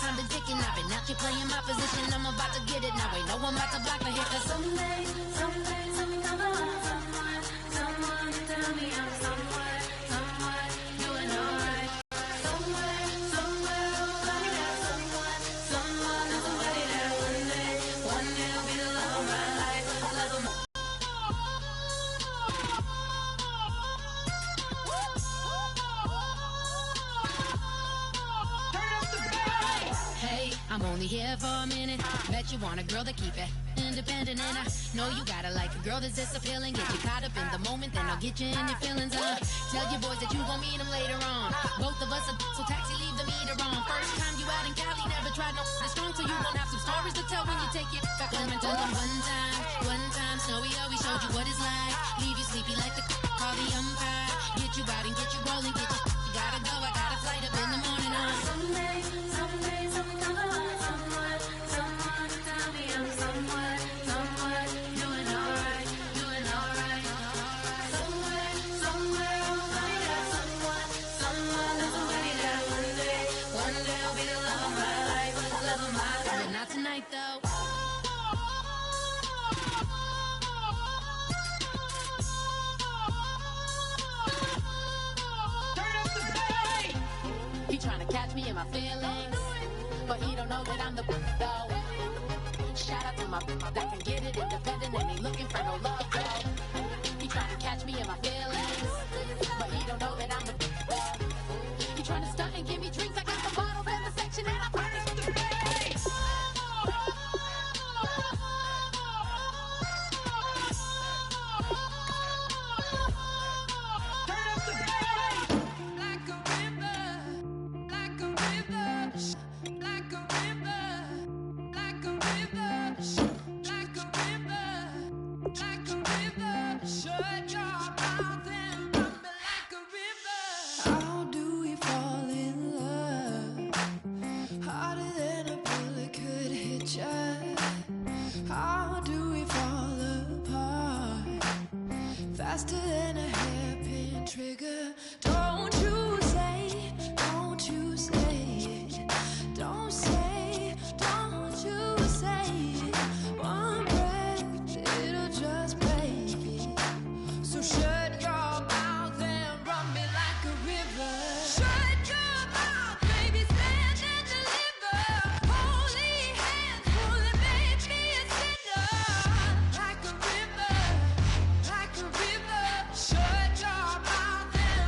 I'm the dick and I've been out here playing my position. I'm about to get it now. Ain't no one about to block the hit. Cause someday I'm gonna love someone to tell me I'm somewhere doing alright. Somewhere, somebody got someone and somebody that one day will be the love of my life. Love of my I'm only here for a minute. Bet you want a girl to keep it independent, and I know you gotta like a girl that's disappealing. Get you caught up in the moment, then I'll get you in your feelings. Tell your boys that you gon' meet them later on. Both of us are so taxi, leave the meter on. First time you out in Cali, never tried no strong, so you gon' have some stories to tell when you take it back home. And tell them one time, Snowy always showed you what it's like. Leave you sleepy like the call the umpire. Get you out and get you rolling, get you gotta go. I got a flight up in the morning on someday I'm gonna love someone to tell me I'm somewhere doing alright. Somewhere, somebody got someone and somebody that one day will be the love of my life, love of my life. But not tonight though. Turn up the bass. He trying to catch me in my feelings, but he don't know that I'm the though. Shout out to my that can get it independent and ain't looking for no love though. He trying to catch me in my feelings, but he don't know that I'm the though. He trying to stunt and give me drinks. I got the bottles in the section and I promise the bass. Turn up the bass. Like a river, like a river, like a river, like a river, like a river, like a river. Shut your mouth and run me like a river. How do we fall in love? Harder than a bullet could hit ya. How do we fall apart? Faster than a hairpin trigger. Don't you say it. Don't you say it. Don't say, don't you say it. One breath, it'll just break it. So shut your mouth and run me like a river. Shut your mouth, baby, stand and deliver. Holy hands, pulling, make me a sinner. Like a river, like a river. Shut your mouth and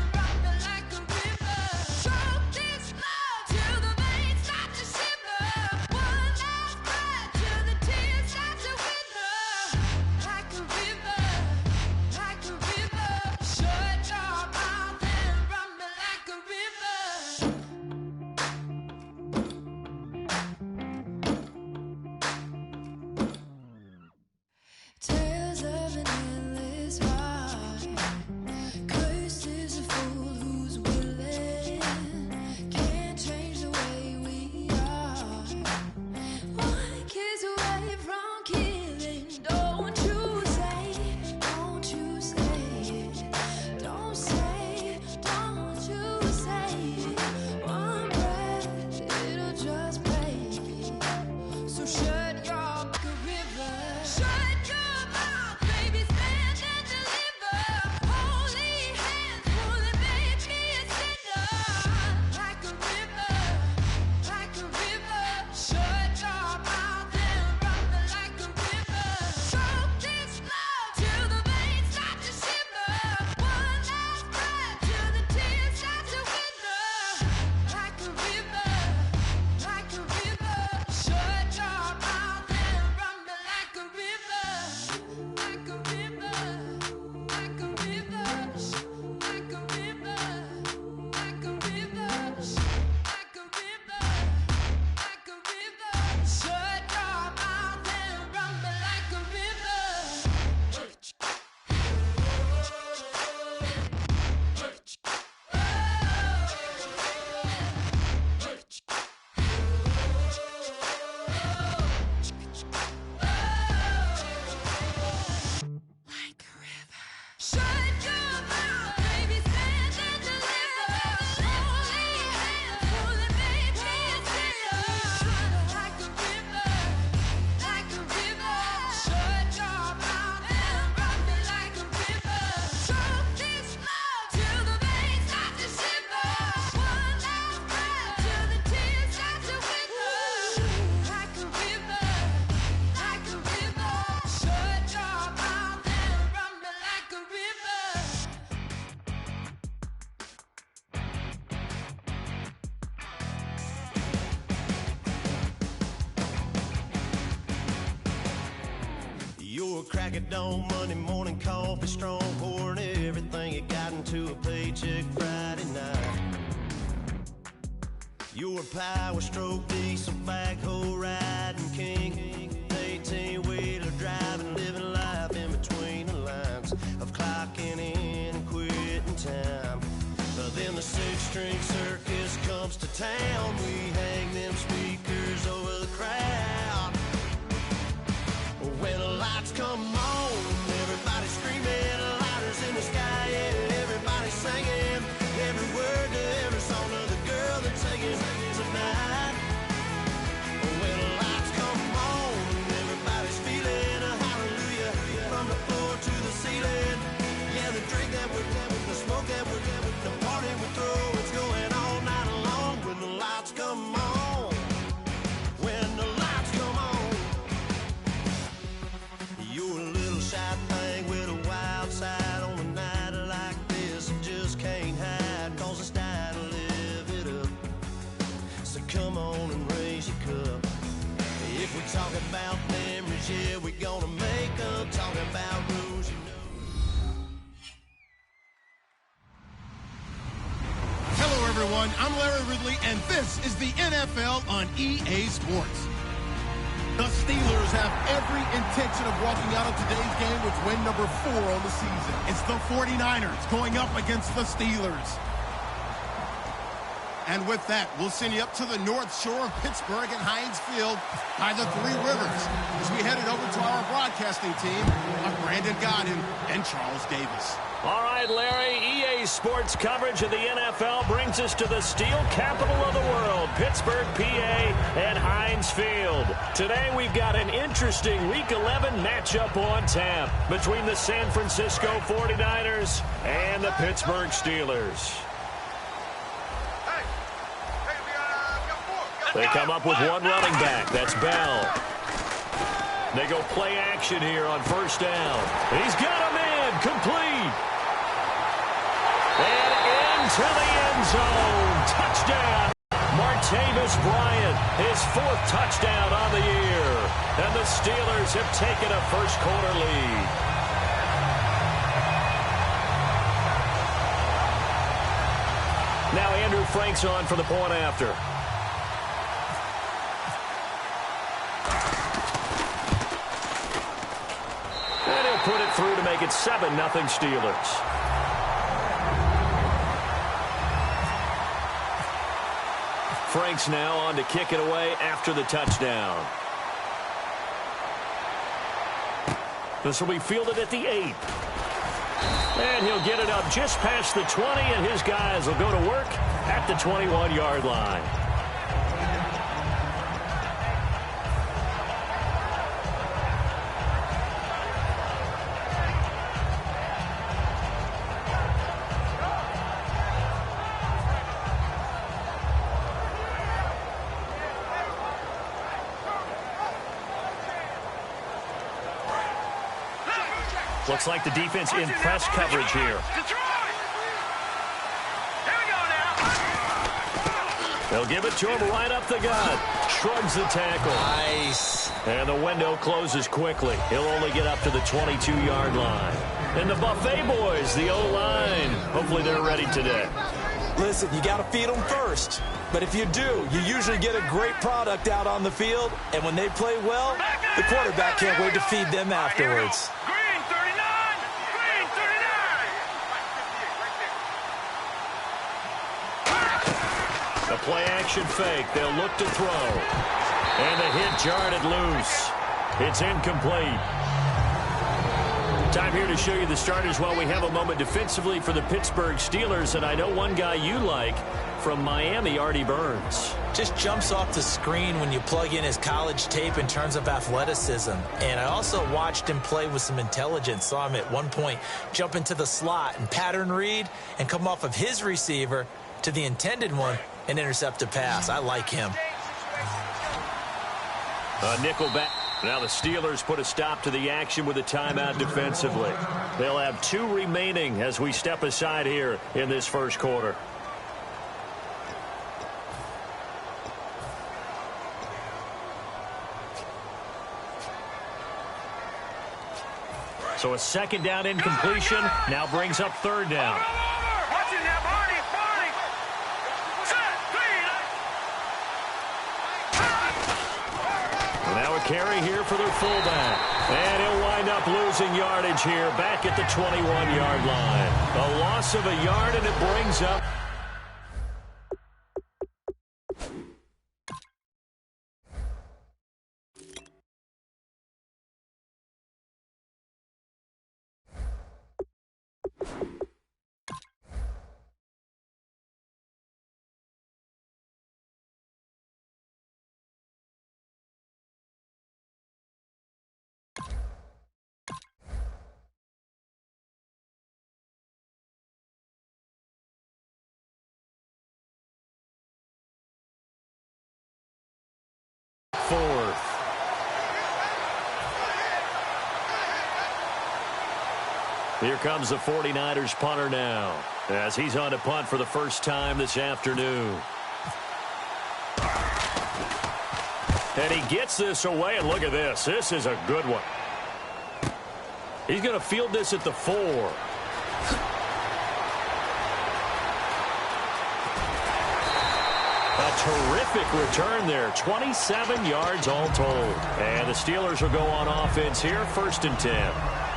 crack of dawn, Monday morning coffee, strong pouring everything you got into a paycheck Friday night. You're a power stroke, diesel backhoe riding king, 18-wheeler driving, living life in between the lines of clocking in and quitting time. Then the six-string circus comes to town. We hang them speakers over the crowd. When the lights come on, everybody screaming, lighters in the sky, yeah, everybody singing every word to every song of the girl they're taking tonight. When the lights come on, everybody's feeling a hallelujah from the floor to the ceiling. Yeah, the drink that we're having, the smoke that we're having, the party we throw, it's going all night long. When the lights come on, when the lights come on, you're a little shy thing with a wild side on a night like this. You just can't hide, cause it's time to live it up. So come on and raise your cup. If we talk about memories, yeah, we're gonna make them. Talking about rules, you know. Hello, everyone. I'm Larry Ridley, and this is the NFL on EA Sports. The Steelers have every intention of walking out of today's game with win number 4 on the season. It's the 49ers going up against the Steelers. And with that, we'll send you up to the north shore of Pittsburgh at Heinz Field by the Three Rivers as we headed over to our broadcasting team of Brandon Godden and Charles Davis. All right, Larry, EA Sports coverage of the NFL brings us to the steel capital of the world, Pittsburgh, PA, at Heinz Field. Today we've got an interesting Week 11 matchup on tap between the San Francisco 49ers and the Pittsburgh Steelers. They come up with one running back. That's Bell. They go play action here on first down. He's got him in. Complete. And into the end zone. Touchdown. Martavis Bryant, his 4th touchdown on the year. And the Steelers have taken a first-quarter lead. Now Andrew Frank's on for the point after. And he'll put it through to make it 7-0 Steelers. Frank's now on to kick it away after the touchdown. This will be fielded at the 8. And he'll get it up just past the 20, and his guys will go to work at the 21-yard line. Looks like the defense in press coverage here. They'll give it to him right up the gut. Shrugs the tackle. Nice. And the window closes quickly. He'll only get up to the 22-yard line. And the Buffet boys, the O-line. Hopefully they're ready today. Listen, you got to feed them first. But if you do, you usually get a great product out on the field. And when they play well, the quarterback can't wait to feed them afterwards. The play-action fake. They'll look to throw. And the hit jarred it loose. It's incomplete. Time here to show you the starters while we have a moment defensively for the Pittsburgh Steelers. And I know one guy you like from Miami, Artie Burns. Just jumps off the screen when you plug in his college tape in terms of athleticism. And I also watched him play with some intelligence. Saw him at one point jump into the slot and pattern read and come off of his receiver to the intended one and intercept a pass. I like him. A nickel back. Now the Steelers put a stop to the action with a timeout defensively. They'll have 2 remaining as we step aside here in this first quarter. So a second down incompletion now brings up third down. Now a carry here for their fullback. And he'll wind up losing yardage here back at the 21-yard line. A loss of a yard, and it brings up fourth. Here comes the 49ers punter now, as he's on to punt for the first time this afternoon. And he gets this away, and look at this. This is a good one. He's going to field this at the 4. A terrific return there. 27 yards all told. And the Steelers will go on offense here, 1st and 10.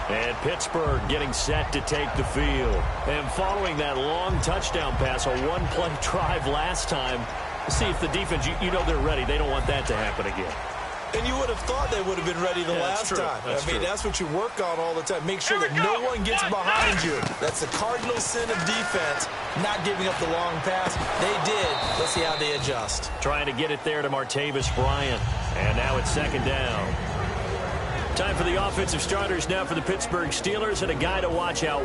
And Pittsburgh getting set to take the field. And following that long touchdown pass, a one-play drive last time, see if the defense, you know they're ready. They don't want that to happen again. And you would have thought they would have been ready the last time. That's what you work on all the time. Make sure that no one gets behind you. That's the cardinal sin of defense, not giving up the long pass. They did. Let's see how they adjust. Trying to get it there to Martavis Bryant. And now it's 2nd down. Time for the offensive starters now for the Pittsburgh Steelers, and a guy to watch out.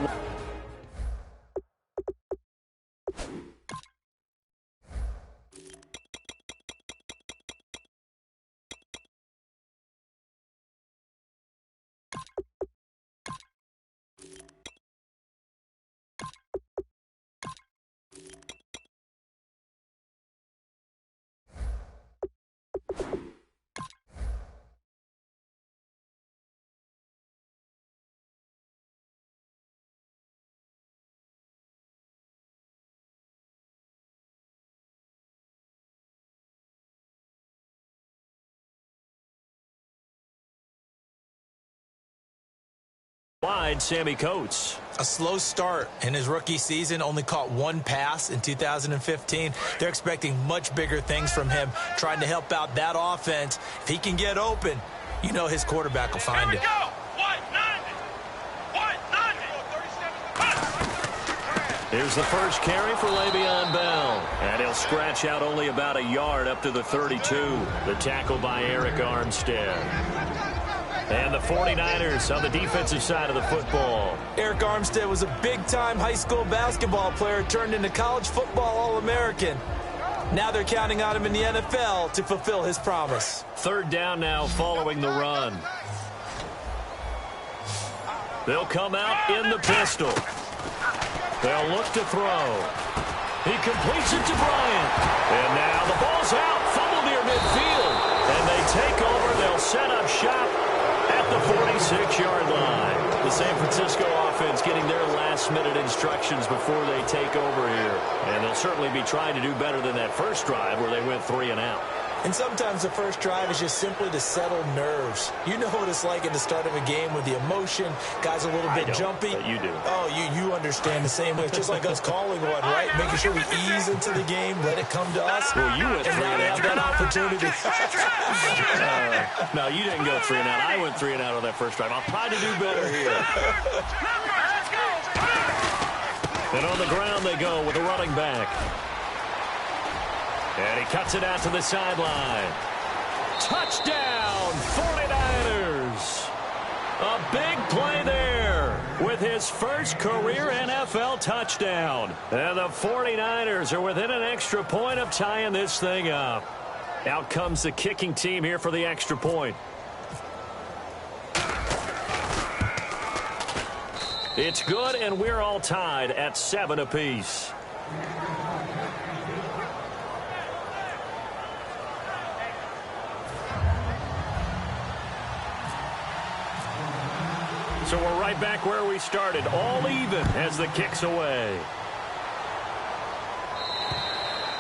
Wide, Sammy Coates. A slow start in his rookie season, only caught one pass in 2015. They're expecting much bigger things from him, trying to help out that offense. If he can get open, you know his quarterback will find it. Here's the first carry for Le'Veon Bell. And he'll scratch out only about a yard up to the 32. The tackle by Eric Armstead. And the 49ers on the defensive side of the football. Eric Armstead was a big-time high school basketball player, turned into college football All-American. Now they're counting on him in the NFL to fulfill his promise. 3rd down now following the run. They'll come out in the pistol. They'll look to throw. He completes it to Bryant. And now the ball's out. Fumble near midfield. And they take over. They'll set up shop at the 46-yard line. The San Francisco offense getting their last-minute instructions before they take over here. And they'll certainly be trying to do better than that first drive where they went 3 and out. And sometimes the first drive is just simply to settle nerves. You know what it's like at the start of a game with the emotion. Guys a little bit jumpy. But you do. Oh, you understand the same way. It's just like us calling one, right? Making sure we ease into the game, let it come to us. Well, you went 3 and now they have that opportunity. No, you didn't go 3 and out. I went 3 and out on that first drive. I'll try to do better here. And on the ground they go with a running back. And he cuts it out to the sideline. Touchdown, 49ers. A big play there with his first career NFL touchdown. And the 49ers are within an extra point of tying this thing up. Out comes the kicking team here for the extra point. It's good, and we're all tied at 7 apiece. So we're right back where we started, all even as the kick's away.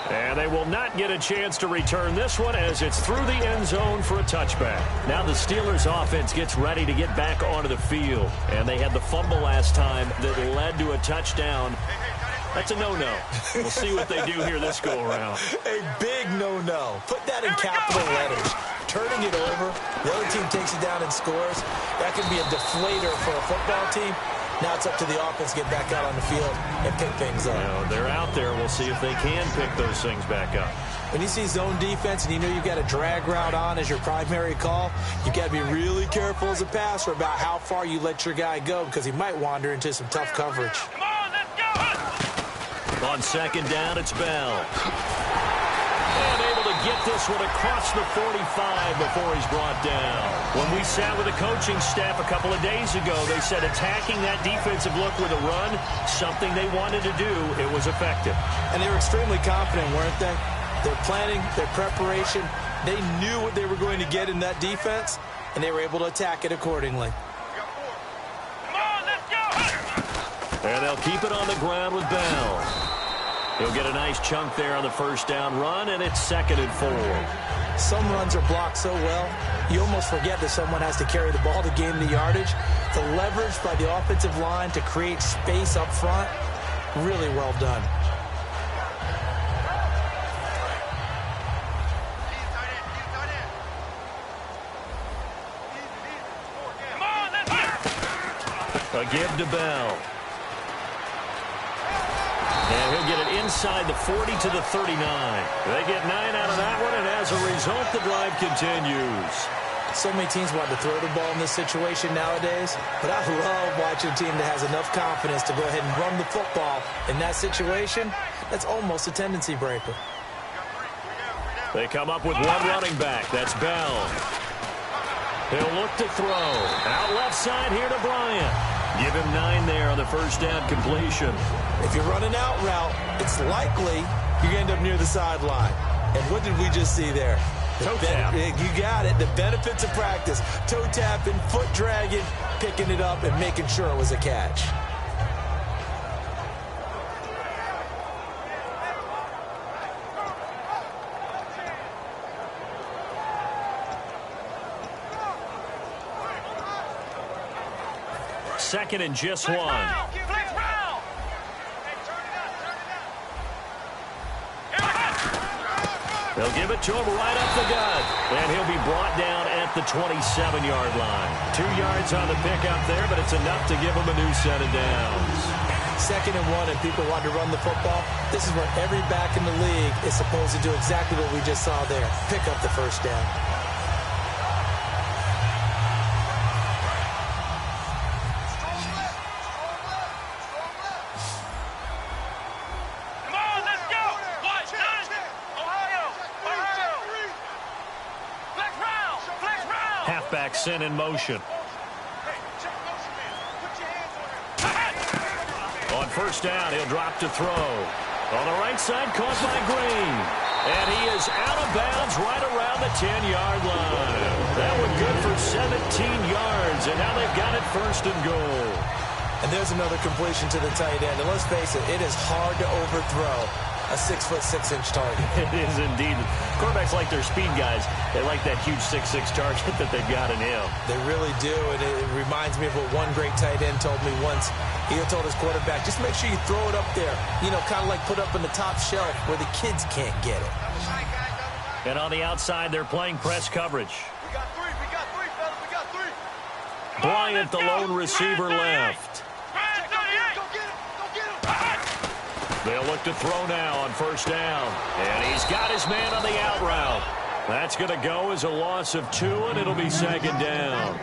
And they will not get a chance to return this one as it's through the end zone for a touchback. Now the Steelers offense gets ready to get back onto the field. And they had the fumble last time that led to a touchdown. That's a no-no. We'll see what they do here this go-around. A big no-no. Put that in capital letters. Turning it over, the other team takes it down and scores. That can be a deflator for a football team. Now it's up to the offense to get back out on the field and pick things up. They're out there. We'll see if they can pick those things back up. When you see zone defense and you know you've got a drag route on as your primary call, you've got to be really careful as a passer about how far you let your guy go because he might wander into some tough coverage. Come on, let's go! On second down, it's Bell. And able to get this one across the 45 before he's brought down. When we sat with the coaching staff a couple of days ago, they said attacking that defensive look with a run, something they wanted to do, it was effective. And they were extremely confident, weren't they? Their planning, their preparation, they knew what they were going to get in that defense, and they were able to attack it accordingly. Come on, let's go! And they'll keep it on the ground with Bell. He'll get a nice chunk there on the first down run, and it's 2nd and 4. Some runs are blocked so well, you almost forget that someone has to carry the ball to gain the yardage. The leverage by the offensive line to create space up front, really well done. A give to Bell. And he'll get it inside the 40 to the 39. They get 9 out of that one, and as a result, the drive continues. So many teams want to throw the ball in this situation nowadays, but I love watching a team that has enough confidence to go ahead and run the football. In that situation, that's almost a tendency breaker. They come up with one running back. That's Bell. He'll look to throw. Out left side here to Bryant. Give him 9 there on the first down completion. If you're running out route, it's likely you end up near the sideline. And what did we just see there? Toe tap. You got it. The benefits of practice. Toe tapping, foot dragging, picking it up, and making sure it was a catch. Second and just 1. They'll give it to him right up the gut. And he'll be brought down at the 27-yard line. 2 yards on the pickup there, but it's enough to give him a new set of downs. 2nd and 1, and people want to run the football. This is where every back in the league is supposed to do exactly what we just saw there. Pick up the first down. Halfback sent in motion. On first down, he'll drop to throw. On the right side, caught by Green. And he is out of bounds right around the 10-yard line. That one good for 17 yards, and now they've got it 1st and goal. And there's another completion to the tight end. And let's face it, it is hard to overthrow a 6'6" target. It is indeed. Quarterbacks like their speed guys. They like that huge 6'6" target that they've got in him. They really do, and it reminds me of what one great tight end told me once. He told his quarterback, just make sure you throw it up there. You know, kind of like put up in the top shelf where the kids can't get it. And on the outside, they're playing press coverage. We got three, fellas, we got 3. Bryant, the lone receiver, left. They'll look to throw now on first down. And he's got his man on the out route. That's going to go as a loss of 2, and it'll be 2nd down.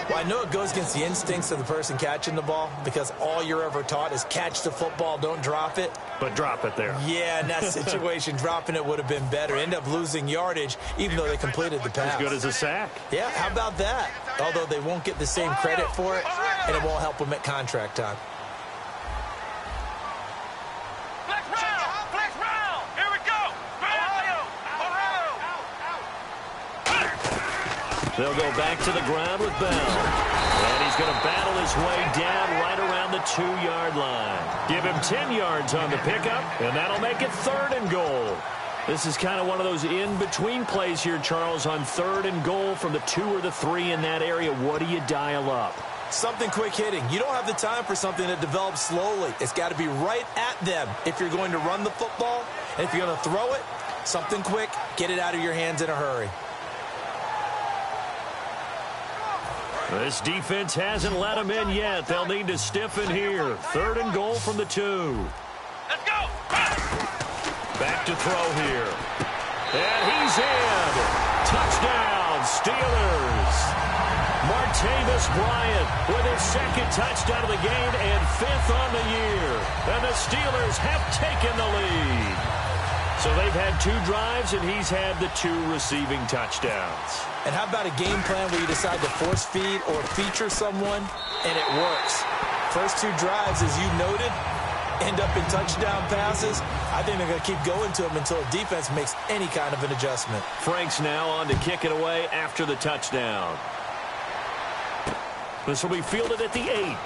Well, I know it goes against the instincts of the person catching the ball because all you're ever taught is catch the football, don't drop it. But drop it there. Yeah, in that situation, dropping it would have been better. End up losing yardage, even though they completed the pass. As good as a sack. Yeah, how about that? Although they won't get the same credit for it, and it won't help them at contract time. They'll go back to the ground with Bell. And he's going to battle his way down right around the 2-yard line. Give him 10 yards on the pickup, and that'll make it 3rd and goal. This is kind of one of those in-between plays here, Charles, on 3rd and goal from the 2 or the 3 in that area. What do you dial up? Something quick hitting. You don't have the time for something that develops slowly. It's got to be right at them if you're going to run the football. And if you're going to throw it, something quick, get it out of your hands in a hurry. This defense hasn't let them in yet. They'll need to stiffen here. 3rd and goal from the 2. Let's go! Back to throw here. And he's in. Touchdown, Steelers. Martavis Bryant with his 2nd touchdown of the game and 5th on the year. And the Steelers have taken the lead. So they've had 2 drives, and he's had the 2 receiving touchdowns. And how about a game plan where you decide to force feed or feature someone, and it works? First 2 drives, as you noted, end up in touchdown passes. I think they're going to keep going to them until the defense makes any kind of an adjustment. Frank's now on to kick it away after the touchdown. This will be fielded at the 8.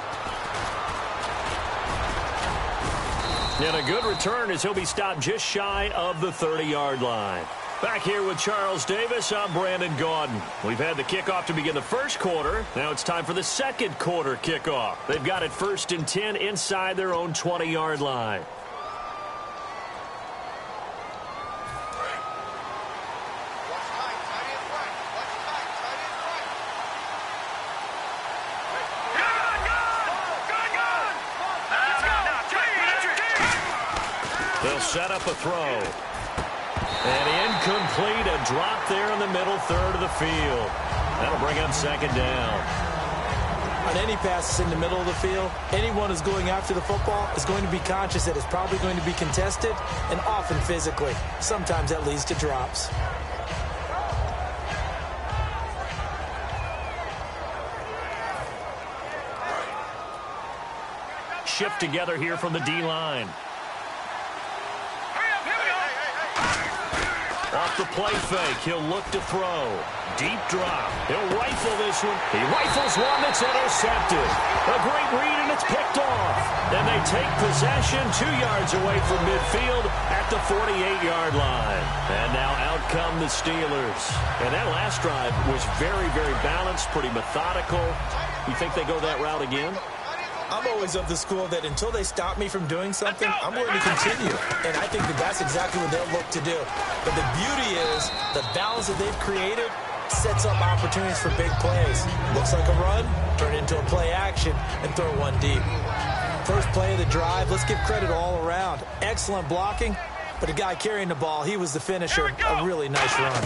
And a good return as he'll be stopped just shy of the 30-yard line. Back here with Charles Davis, I'm Brandon Gaudin. We've had the kickoff to begin the first quarter. Now it's time for the second quarter kickoff. They've got it 1st and 10 inside their own 20-yard line. They'll set up a throw. And incomplete, a drop there in the middle 3rd of the field. That'll bring up 2nd down. On any passes in the middle of the field, anyone who's going after the football is going to be conscious that it's probably going to be contested, and often physically. Sometimes that leads to drops. Shift together here from the D-line. Off the play fake, he'll look to throw. Deep drop. He'll rifle this one. He rifles one that's intercepted. A great read, and it's picked off. And they take possession 2 yards away from midfield at the 48-yard line. And now out come the Steelers. And that last drive was very, very balanced, pretty methodical. You think they go that route again? I'm always of the school that until they stop me from doing something, I'm going to continue. And I think that that's exactly what they'll look to do. But the beauty is the balance that they've created sets up opportunities for big plays. Looks like a run, turn it into a play action, and throw one deep. First play of the drive, let's give credit all around. Excellent blocking, but the guy carrying the ball, he was the finisher. A really nice run.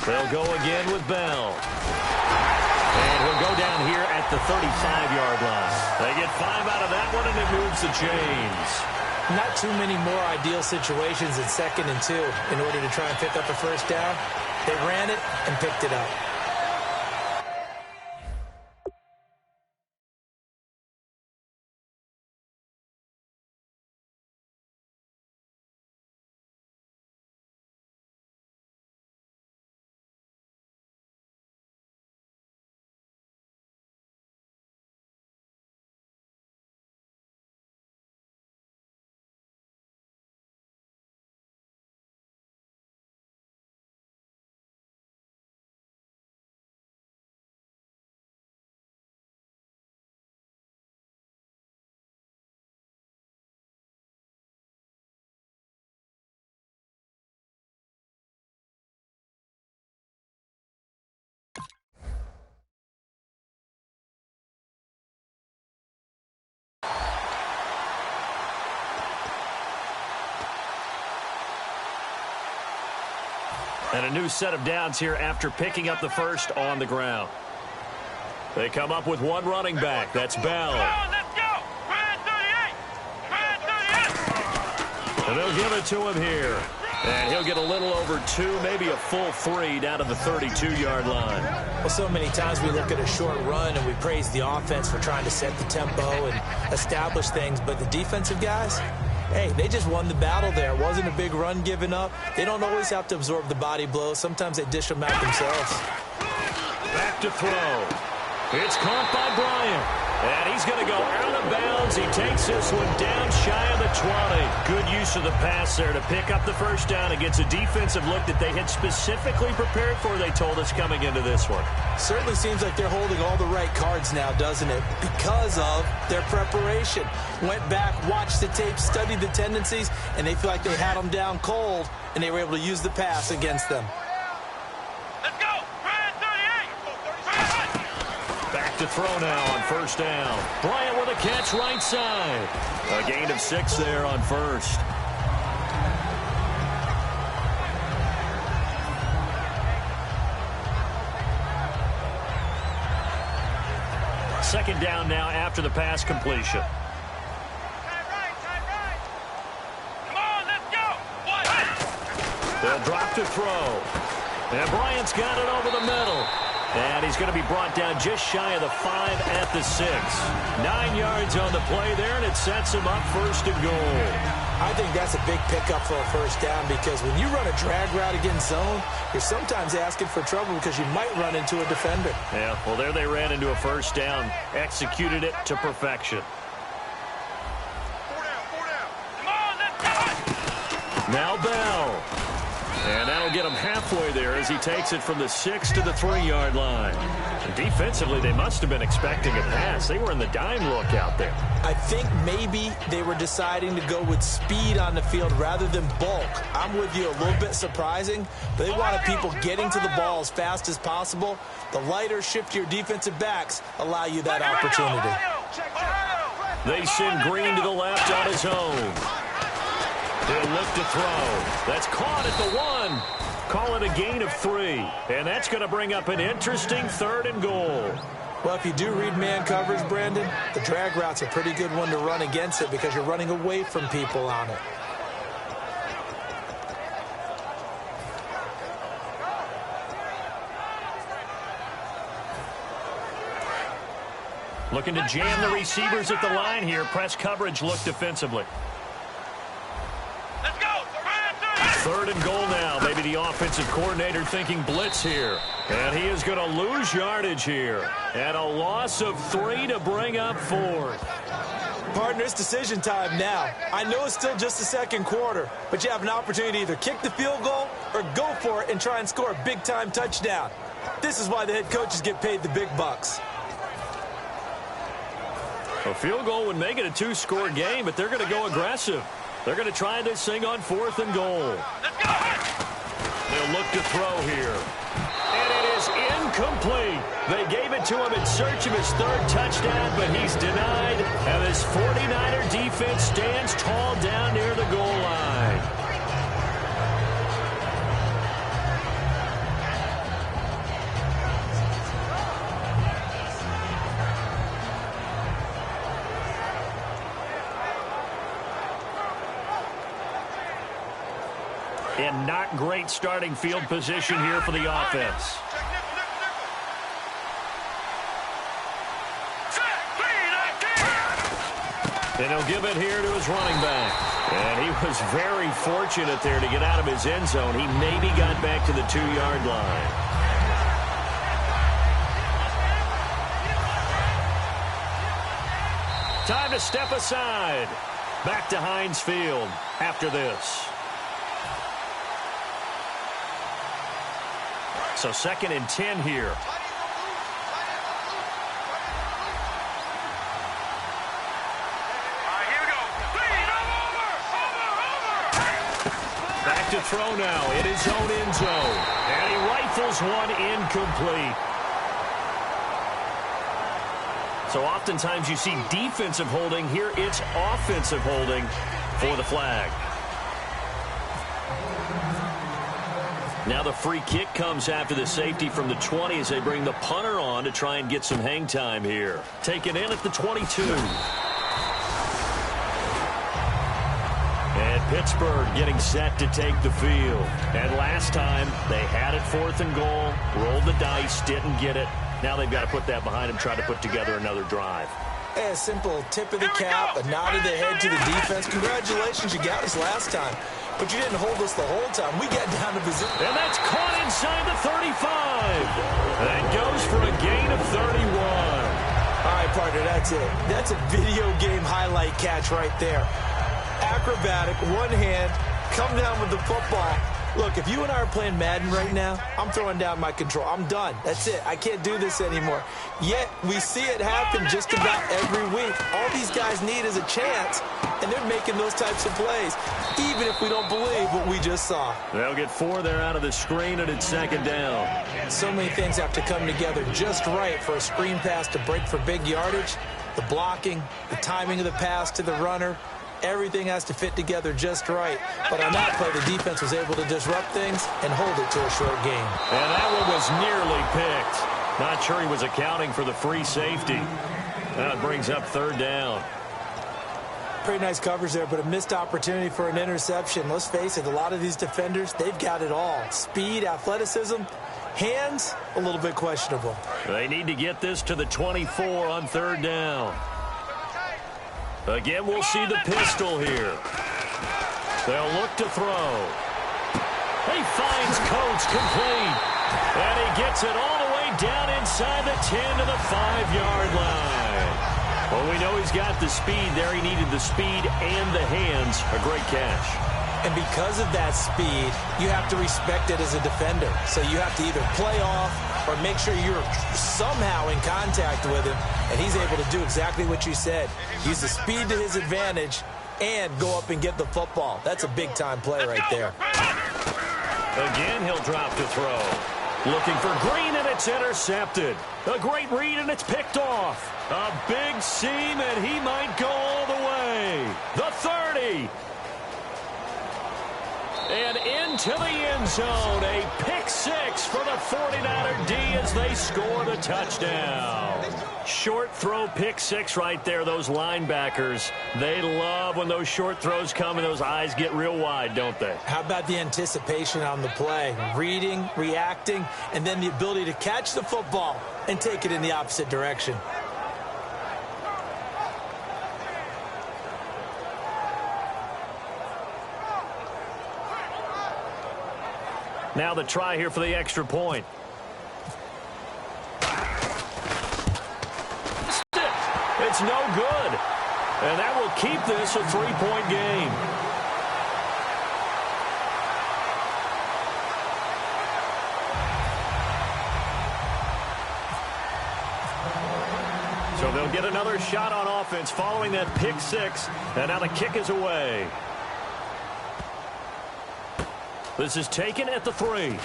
They'll go again with Bell. And he'll go down here at the 35-yard line. They get 5 out of that one, and it moves the chains. Not too many more ideal situations in 2nd and 2 in order to try and pick up a first down. They ran it and picked it up. And a new set of downs here after picking up the first on the ground. They come up with one running back. That's Bell. Let's go! And they'll give it to him here. And he'll get a little over 2, maybe a full 3 down to the 32-yard line. Well, so many times we look at a short run and we praise the offense for trying to set the tempo and establish things. But the defensive guys, hey, they just won the battle there. It wasn't a big run given up. They don't always have to absorb the body blows. Sometimes they dish them out themselves. Back to throw. It's caught by Bryant. And he's going to go out of bounds. He takes this one down shy of the 20. Good use of the pass there to pick up the first down against a defensive look that they had specifically prepared for, they told us, coming into this one. Certainly seems like they're holding all the right cards now, doesn't it? Because of their preparation. Went back, watched the tape, studied the tendencies, and they feel like they had them down cold, and they were able to use the pass against them. Back to throw now on first down. Bryant with a catch right side. A gain of 6 there on first. Second down now after the pass completion. Come on, let's go. They'll drop to throw. And Bryant's got it over the middle. And he's going to be brought down just shy of the 5 at the 6. 9 yards on the play there, and it sets him up first and goal. I think that's a big pickup for a first down because when you run a drag route against zone, you're sometimes asking for trouble because you might run into a defender. Yeah, well, there they ran into a first down. Executed it to perfection. Come on, let's go. Now Bell. And that'll get him halfway there as he takes it from the 6 to the 3-yard line. Defensively, they must have been expecting a pass. They were in the dime look out there. I think maybe they were deciding to go with speed on the field rather than bulk. I'm with you, a little bit surprising, but they wanted people getting to the ball as fast as possible. The lighter, shiftier defensive backs allow you that opportunity. They send Green to the left on his own. He'll look to throw. That's caught at the 1. Call it a gain of 3. And that's going to bring up an interesting 3rd and goal. Well, if you do read man coverage, Brandon, the drag route's a pretty good one to run against it because you're running away from people on it. Looking to jam the receivers at the line here. Press coverage look defensively. 3rd and goal now. Maybe the offensive coordinator thinking blitz here. And he is going to lose yardage here. And a loss of 3 to bring up 4th. Partner, it's decision time now. I know it's still just the second quarter, but you have an opportunity to either kick the field goal or go for it and try and score a big-time touchdown. This is why the head coaches get paid the big bucks. A field goal would make it a 2-score game, but they're going to go aggressive. They're going to try this thing on 4th and goal. They'll look to throw here. And it is incomplete. They gave it to him in search of his 3rd touchdown, but he's denied. And this 49er defense stands tall down near the goal line. And not great starting field position here for the offense. And he'll give it here to his running back. And he was very fortunate there to get out of his end zone. He maybe got back to the 2-yard line. Time to step aside. Back to Heinz Field after this. So 2nd and 10 here. Back to throw now in his own end zone. And he rifles one incomplete. So oftentimes you see defensive holding. Here it's offensive holding for the flag. Now the free kick comes after the safety from the 20 as they bring the punter on to try and get some hang time here. Taken in at the 22. And Pittsburgh getting set to take the field. And last time they had it 4th and goal, rolled the dice, didn't get it. Now they've got to put that behind them, try to put together another drive. Hey, a simple tip of the cap, a nod of the head to the defense. Congratulations, you got us last time. But you didn't hold us the whole time. We got down to position. And that's caught inside the 35. That goes for a gain of 31. All right, partner, that's it. That's a video game highlight catch right there. Acrobatic, one hand, come down with the football. Look, if you and I are playing Madden right now, I'm throwing down my control. I'm done. That's it. I can't do this anymore. Yet, we see it happen just about every week. All these guys need is a chance, and they're making those types of plays, even if we don't believe what we just saw. They'll get 4 there out of the screen, and it's second down. So many things have to come together just right for a screen pass to break for big yardage. The blocking, the timing of the pass to the runner, everything has to fit together just right. But on that play, the defense was able to disrupt things and hold it to a short gain. And that one was nearly picked. Not sure he was accounting for the free safety. Now it brings up third down. Pretty nice coverage there, but a missed opportunity for an interception. Let's face it, a lot of these defenders, they've got it all. Speed, athleticism, hands, a little bit questionable. They need to get this to the 24 on third down. Again, we'll see the pistol here. They'll look to throw. He finds Coates complete. And he gets it all the way down inside the 10 to the 5-yard line. Well, we know he's got the speed there. He needed the speed and the hands. A great catch. And because of that speed, you have to respect it as a defender. So you have to either play off or make sure you're somehow in contact with him. And he's able to do exactly what you said. Use the speed to his advantage and go up and get the football. That's a big-time play right there. Again, he'll drop to throw. Looking for Green, and it's intercepted. A great read, and it's picked off. A big seam, and he might go all the way. The 30. And into the end zone. A pick 6 for the 49er D as they score the touchdown. Short throw pick 6 right there. Those linebackers, they love when those short throws come and those eyes get real wide, don't they? How about the anticipation on the play? Reading, reacting, and then the ability to catch the football and take it in the opposite direction. Now the try here for the extra point. It's no good. And that will keep this a 3-point game. So they'll get another shot on offense following that pick 6. And now the kick is away. This is taken at the 3.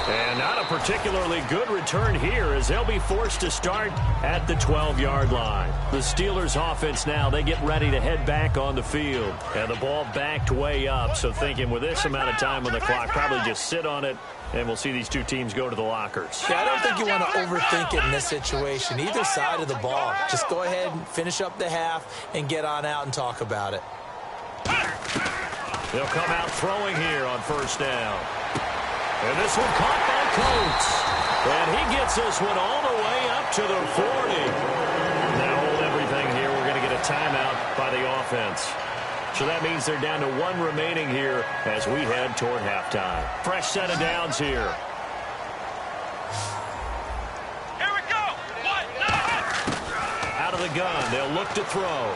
And not a particularly good return here as they'll be forced to start at the 12-yard line. The Steelers offense now, they get ready to head back on the field. And the ball backed way up, so thinking with this amount of time on the clock, probably just sit on it, and we'll see these two teams go to the lockers. Yeah, I don't think you want to overthink it in this situation. Either side of the ball. Just go ahead and finish up the half and get on out and talk about it. They'll come out throwing here on first down. And this one caught by Coates. And he gets this one all the way up to the 40. Now hold everything here. We're going to get a timeout by the offense. So that means they're down to 1 remaining here as we head toward halftime. Fresh set of downs here. Here we go. Out of the gun. They'll look to throw.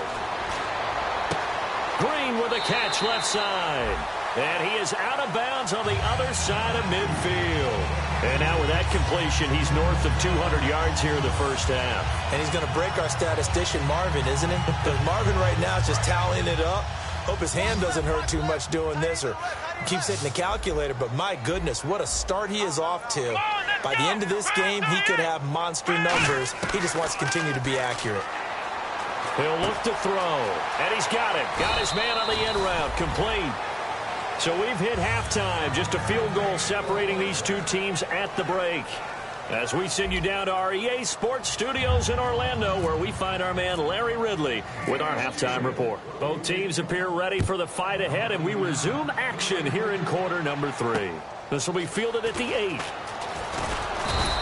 Green with a catch left side. And he is out of bounds on the other side of midfield. And now with that completion, he's north of 200 yards here in the first half. And he's going to break our statistician, Marvin, isn't he? Because Marvin right now is just tallying it up. Hope his hand doesn't hurt too much doing this or keeps hitting the calculator. But my goodness, what a start he is off to. By the end of this game, he could have monster numbers. He just wants to continue to be accurate. He'll look to throw. And he's got it. Got his man on the end route. Complete. So we've hit halftime. Just a field goal separating these two teams at the break. As we send you down to our EA Sports Studios in Orlando, where we find our man Larry Ridley with our halftime report. Both teams appear ready for the fight ahead, and we resume action here in quarter number 3. This will be fielded at the 8.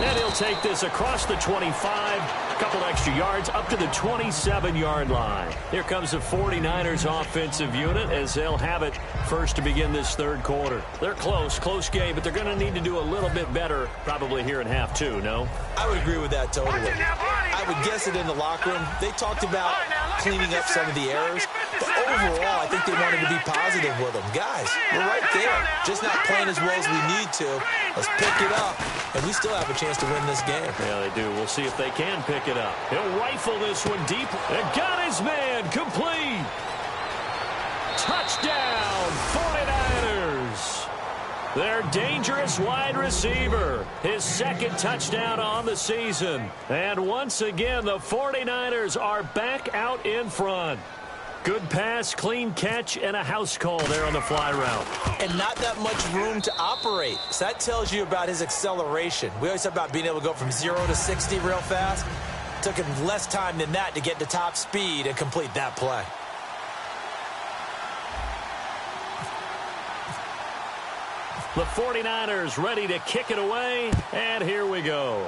And he'll take this across the 25 Couple extra yards up to the 27-yard line. Here comes the 49ers offensive unit as they'll have it first to begin this third quarter. They're close game, but they're going to need to do a little bit better probably here in half two, no? I would agree with that totally. I would guess it in the locker room. They talked about cleaning up some of the errors, but overall, I think they wanted to be positive with them. Guys, we're right there, just not playing as well as we need to. Let's pick it up, and we still have a chance to win this game. Yeah, they do. We'll see if they can pick it up. He'll rifle this one deep and got his man complete. Touchdown, 49ers. Their dangerous wide receiver, his second touchdown on the season. And once again, the 49ers are back out in front. Good pass, clean catch, and a house call there on the fly route. And not that much room to operate. So that tells you about his acceleration. We always talk about being able to go from 0 to 60 real fast. Took him less time than that to get to top speed and complete that play. The 49ers ready to kick it away, and here we go.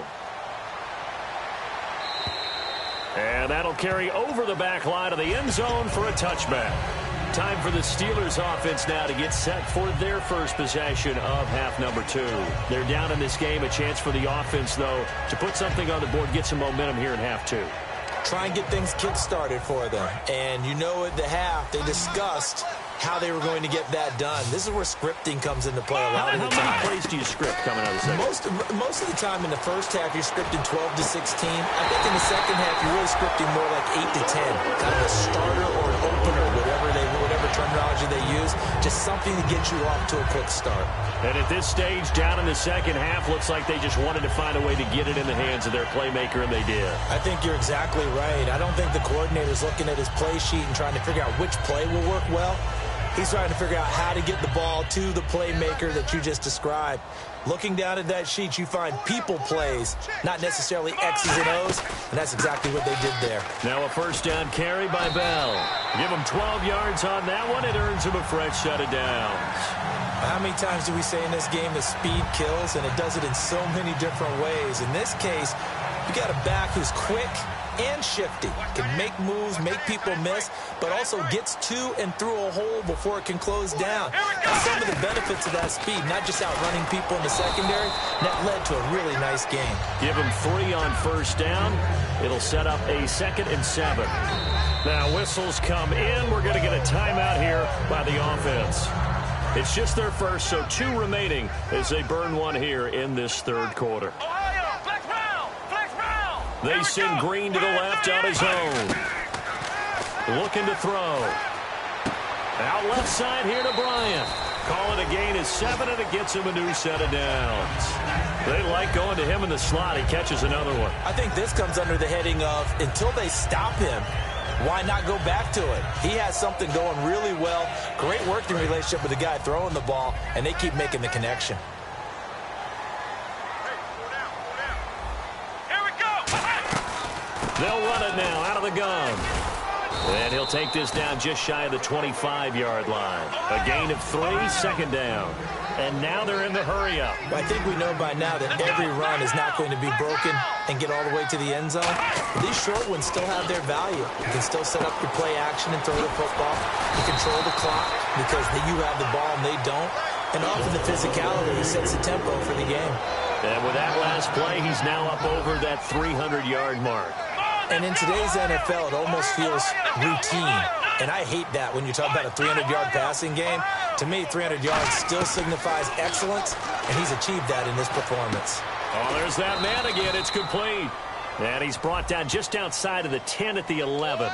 And that'll carry over the back line of the end zone for a touchback. Time for the Steelers offense now to get set for their first possession of half number 2. They're down in this game. A chance for the offense, though, to put something on the board, get some momentum here in half 2. Try and get things kick-started for them. And you know at the half, they discussed how they were going to get that done. This is where scripting comes into play a lot of the time. How many plays do you script coming out of the second? Most of the time in the first half, you're scripting 12 to 16. I think in the second half, you're really scripting more like 8 to 10. Kind of a starter or an opener, whatever terminology they use. Just something to get you off to a quick start. And at this stage, down in the second half, looks like they just wanted to find a way to get it in the hands of their playmaker, and they did. I think you're exactly right. I don't think the coordinator's looking at his play sheet and trying to figure out which play will work well. He's trying to figure out how to get the ball to the playmaker that you just described. Looking down at that sheet, you find people plays, not necessarily X's and O's, and that's exactly what they did there. Now a first down carry by Bell. Give him 12 yards on that one. It earns him a fresh set of downs. How many times do we say in this game that speed kills, and it does it in so many different ways? In this case, you got a back who's quick and shifty, can make moves, make people miss, but also gets to and through a hole before it can close down. That's some of the benefits of that speed, not just outrunning people in the secondary. That led to a really nice game. Give him 3 on first down. It'll set up a 2nd and 7. Now whistles come in. We're going to get a timeout here by the offense. It's just their first, so 2 remaining as they burn one here in this third quarter. They send Green to the left on his own. Looking to throw. Out left side here to Bryant. Call it a gain of 7, and it gets him a new set of downs. They like going to him in the slot. He catches another one. I think this comes under the heading of until they stop him, why not go back to it? He has something going really well. Great working relationship with the guy throwing the ball, and they keep making the connection. They'll run it now out of the gun. And he'll take this down just shy of the 25-yard line. A gain of 3, 2nd down. And now they're in the hurry-up. I think we know by now that every run is not going to be broken and get all the way to the end zone. But these short ones still have their value. You can still set up your play action and throw the football. You control the clock because you have the ball and they don't. And often the physicality sets the tempo for the game. And with that last play, he's now up over that 300-yard mark. And in today's NFL, it almost feels routine. And I hate that when you talk about a 300-yard passing game. To me, 300 yards still signifies excellence, and he's achieved that in this performance. Oh, there's that man again. It's complete. And he's brought down just outside of the 10 at the 11.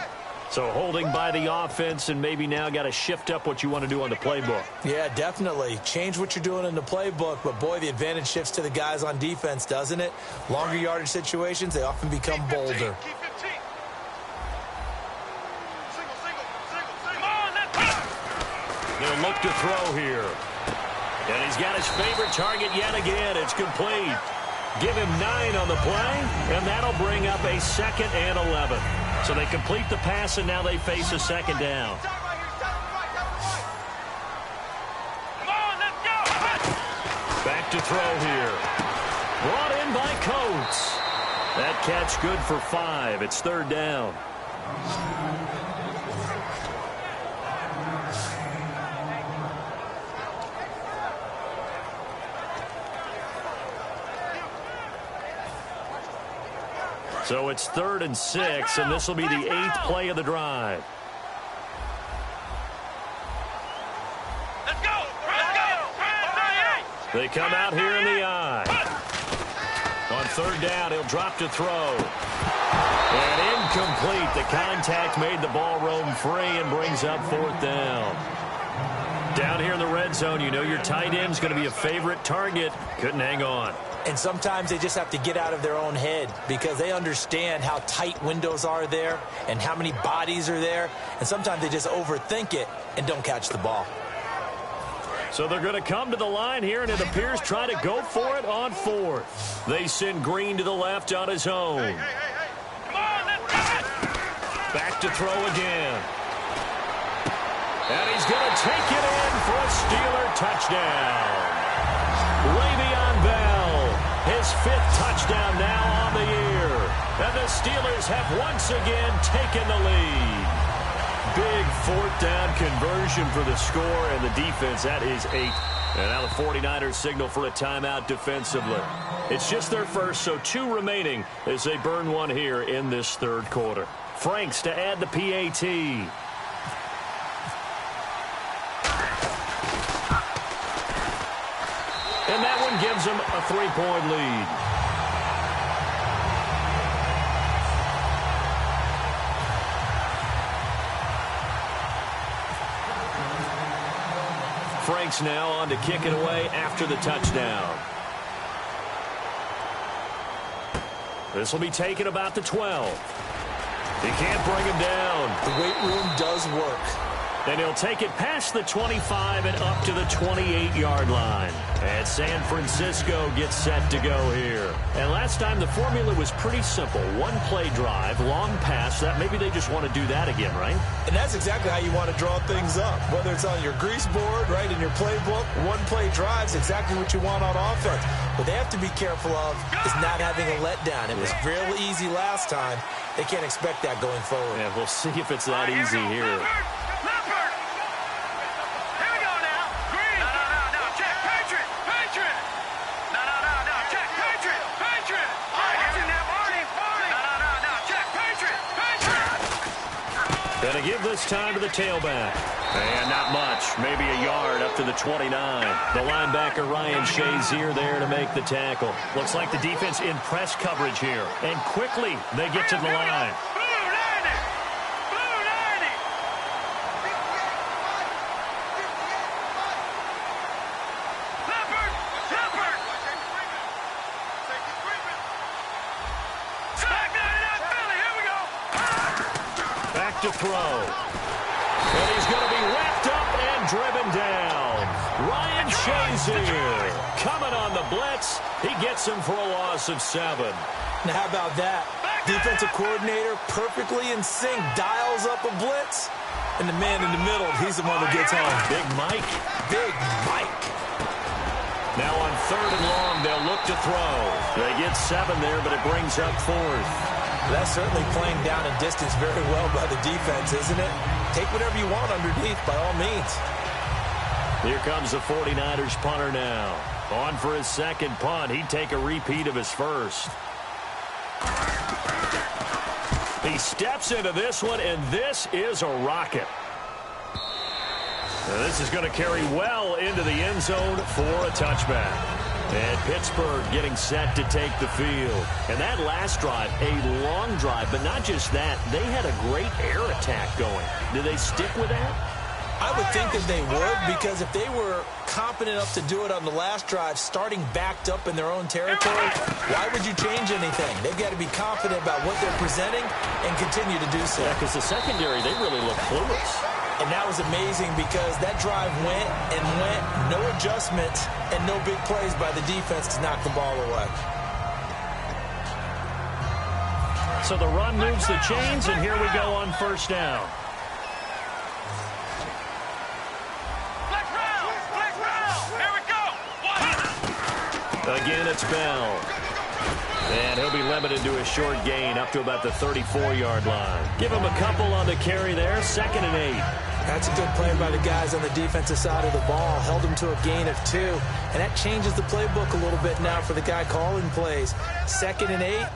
So holding by the offense, and maybe now got to shift up what you want to do on the playbook. Yeah, definitely. Change what you're doing in the playbook, but boy, the advantage shifts to the guys on defense, doesn't it? Longer yardage situations, they often become bolder. They'll look to throw here. And he's got his favorite target yet again. It's complete. Give him 9 on the play, and that'll bring up a 2nd and 11. So they complete the pass, and now they face a 2nd down. Back to throw here. Brought in by Coates. That catch good for 5. It's third down. So it's 3rd and 6, and this will be the 8th play of the drive. Let's go! They come out here in the I. On 3rd down, he'll drop to throw. And incomplete. The contact made the ball roam free and brings up 4th down. Down here in the red zone, you know your tight end's going to be a favorite target. Couldn't hang on. And sometimes they just have to get out of their own head because they understand how tight windows are there and how many bodies are there. And sometimes they just overthink it and don't catch the ball. So they're going to come to the line here, and it appears try to go for it on 4th. They send Green to the left on his own. Back to throw again. And he's going to take it in for a Steeler touchdown. Le'Veon Bell, his 5th touchdown now on the year. And the Steelers have once again taken the lead. Big 4th down conversion for the score, and the defense, that is 8. And now the 49ers signal for a timeout defensively. It's just their first, so 2 remaining as they burn one here in this 3rd quarter. Franks to add the PAT. And that one gives them a 3-point lead. Franks now on to kick it away after the touchdown. This will be taken about the 12. He can't bring him down. The weight room does work. And he'll take it past the 25 and up to the 28-yard line. And San Francisco gets set to go here. And last time the formula was pretty simple. 1-play drive, long pass. That maybe they just want to do that again, right? And that's exactly how you want to draw things up. Whether it's on your grease board, right, in your playbook, 1-play drive's exactly what you want on offense. What they have to be careful of is not having a letdown. It was real easy last time. They can't expect that going forward. Yeah, we'll see if it's that easy here. Gonna give this time to the tailback. And not much. Maybe a yard up to the 29. The linebacker Ryan Shazier there to make the tackle. Looks like the defense in press coverage here. And quickly they get to the line. To throw. And he's going to be wrapped up and driven down. Ryan Shazier coming on the blitz. He gets him for a loss of 7. Now, how about that? Defensive coordinator perfectly in sync, dials up a blitz. And the man in the middle, he's the one who gets home. Big Mike. Big Mike. Now on 3rd and long, they'll look to throw. They get 7 there, but it brings up 4th. That's certainly playing down a distance very well by the defense, isn't it? Take whatever you want underneath, by all means. Here comes the 49ers punter now. On for his 2nd punt. He'd take a repeat of his first. He steps into this one, and this is a rocket. Now this is going to carry well into the end zone for a touchback. And Pittsburgh getting set to take the field. And that last drive, a long drive, but not just that. They had a great air attack going. Do they stick with that? I would think that they would, because if they were confident enough to do it on the last drive, starting backed up in their own territory, why would you change anything? They've got to be confident about what they're presenting and continue to do so. Yeah, because the secondary, they really look clueless. And that was amazing because that drive went and went, no adjustments, and no big plays by the defense to knock the ball away. So the run moves the chains, and here we go on 1st down. Here we go. Again, it's Bell. And he'll be limited to a short gain up to about the 34-yard line. Give him a couple on the carry there, 2nd and 8. That's a good play by the guys on the defensive side of the ball. Held him to a gain of 2. And that changes the playbook a little bit now for the guy calling plays. 2nd and 8.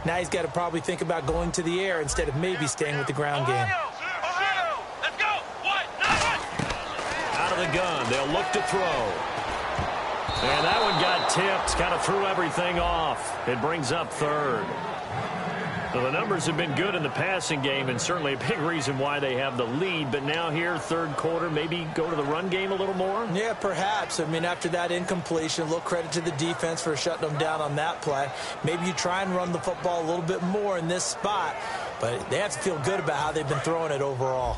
Now he's got to probably think about going to the air instead of maybe staying with the ground game. Let's go. Out of the gun, they'll look to throw. And that one got tipped, kind of threw everything off. It brings up 3rd. Well, the numbers have been good in the passing game, and certainly a big reason why they have the lead. But now here, 3rd quarter, maybe go to the run game a little more? Yeah, perhaps. I mean, after that incompletion, a little credit to the defense for shutting them down on that play. Maybe you try and run the football a little bit more in this spot, but they have to feel good about how they've been throwing it overall.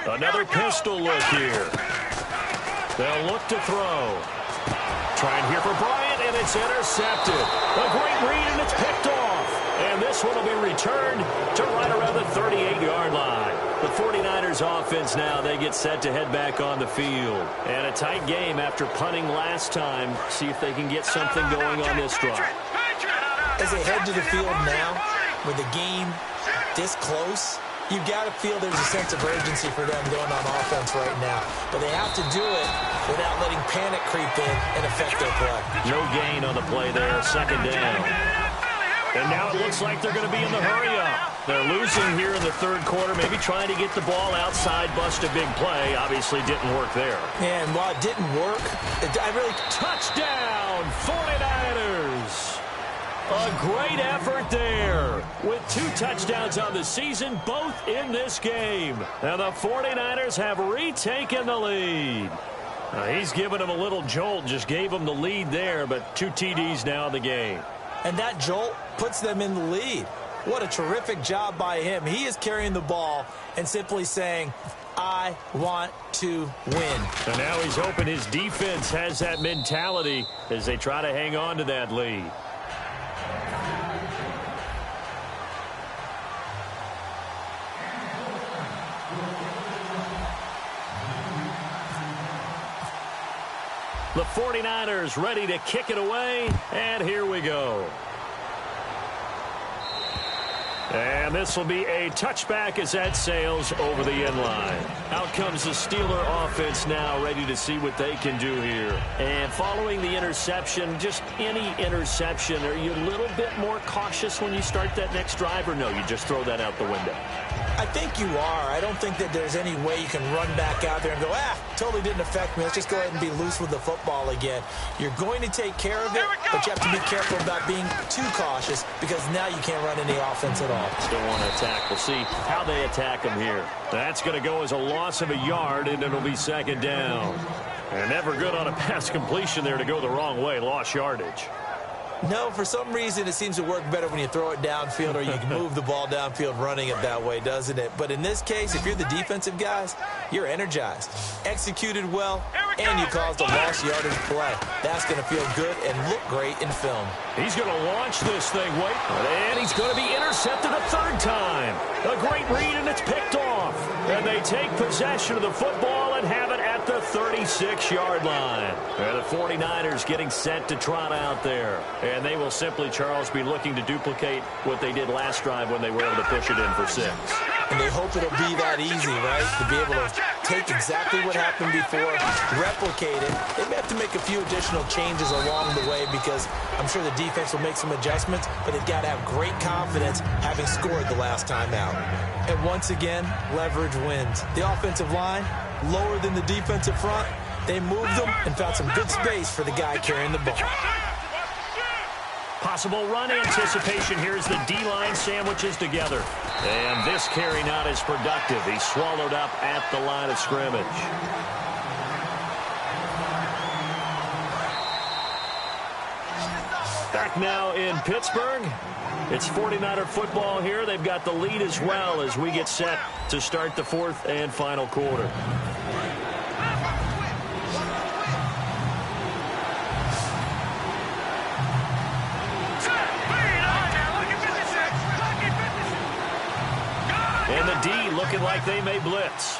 Another pistol look here. They'll look to throw. Trying here for Bryant, and it's intercepted. A great read, and it's picked off. And this one will be returned to right around the 38-yard line. The 49ers offense now, they get set to head back on the field. And a tight game after punting last time. See if they can get something going on this drive. As they head to the field now, with the game this close, you've got to feel there's a sense of urgency for them going on offense right now. But they have to do it without letting panic creep in and affect their play. No gain on the play there, 2nd down. And now it looks like they're going to be in the hurry-up. They're losing here in the 3rd quarter, maybe trying to get the ball outside, bust a big play. Obviously didn't work there. And while it didn't work, Touchdown, 49ers! A great effort there with 2 touchdowns on the season, both in this game. And the 49ers have retaken the lead. He's given them a little jolt, just gave them the lead there, but 2 TDs now in the game. And that jolt puts them in the lead. What a terrific job by him. He is carrying the ball and simply saying, I want to win. And now he's hoping his defense has that mentality as they try to hang on to that lead. The 49ers ready to kick it away, and here we go. And this will be a touchback as that sails over the end line. Out comes the Steeler offense now, ready to see what they can do here. And following the interception, just any interception, are you a little bit more cautious when you start that next drive, or no, you just throw that out the window? I think you are. I don't think that there's any way you can run back out there and go, totally didn't affect me. Let's just go ahead and be loose with the football again. You're going to take care of it, but you have to be careful about being too cautious because now you can't run any offense at all. Still want to attack. We'll see how they attack them here. That's going to go as a loss of a yard, and it'll be 2nd down. And never good on a pass completion there to go the wrong way. Lost yardage. No, for some reason it seems to work better when you throw it downfield or you can move the ball downfield running it that way, doesn't it? But in this case, if you're the defensive guys, you're energized, executed well, and you caused a lost yardage play. That's going to feel good and look great in film. He's going to launch this thing, and he's going to be intercepted a 3rd time. A great read, and it's picked off. And they take possession of the football and have it at the 36-yard line. And the 49ers getting set to trot out there. And they will simply, Charles, be looking to duplicate what they did last drive when they were able to push it in for 6. And they hope it'll be that easy, right? To be able to take exactly what happened before, replicate it. They may have to make a few additional changes along the way because I'm sure the defense will make some adjustments, but they've got to have great confidence having scored the last time out. And once again, leverage wins. The offensive line, lower than the defensive front, they moved them and found some good space for the guy carrying the ball. Possible run anticipation. Here's the D-line sandwiches together. And this carry not as productive. He's swallowed up at the line of scrimmage. Back now in Pittsburgh. It's 49er football here. They've got the lead as well as we get set to start the 4th and final quarter. And the D looking like they may blitz.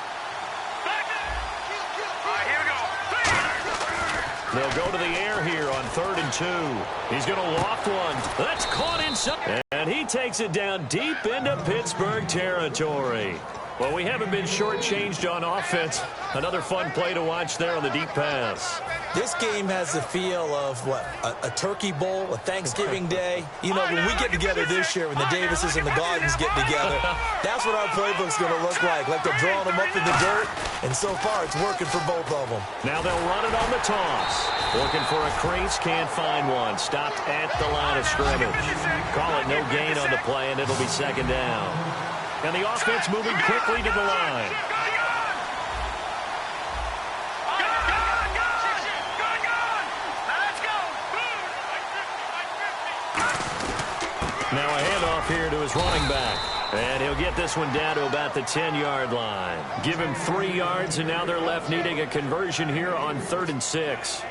They'll go to the air here on 3rd and 2. He's going to loft one. That's caught inside. And he takes it down deep into Pittsburgh territory. Well, we haven't been shortchanged on offense. Another fun play to watch there on the deep pass. This game has the feel of, what, a turkey bowl, a Thanksgiving day. You know, when we get together this year, when the Davises and the Gardens get together, that's what our playbook's going to look like they're drawing them up in the dirt. And so far, it's working for both of them. Now they'll run it on the toss. Looking for a crease, can't find one. Stopped at the line of scrimmage. Call it no gain on the play, and it'll be 2nd down. And the offense moving quickly to the line. Now a handoff here to his running back. And he'll get this one down to about the 10-yard line. Give him 3 yards, and now they're left needing a conversion here on 3rd and 6.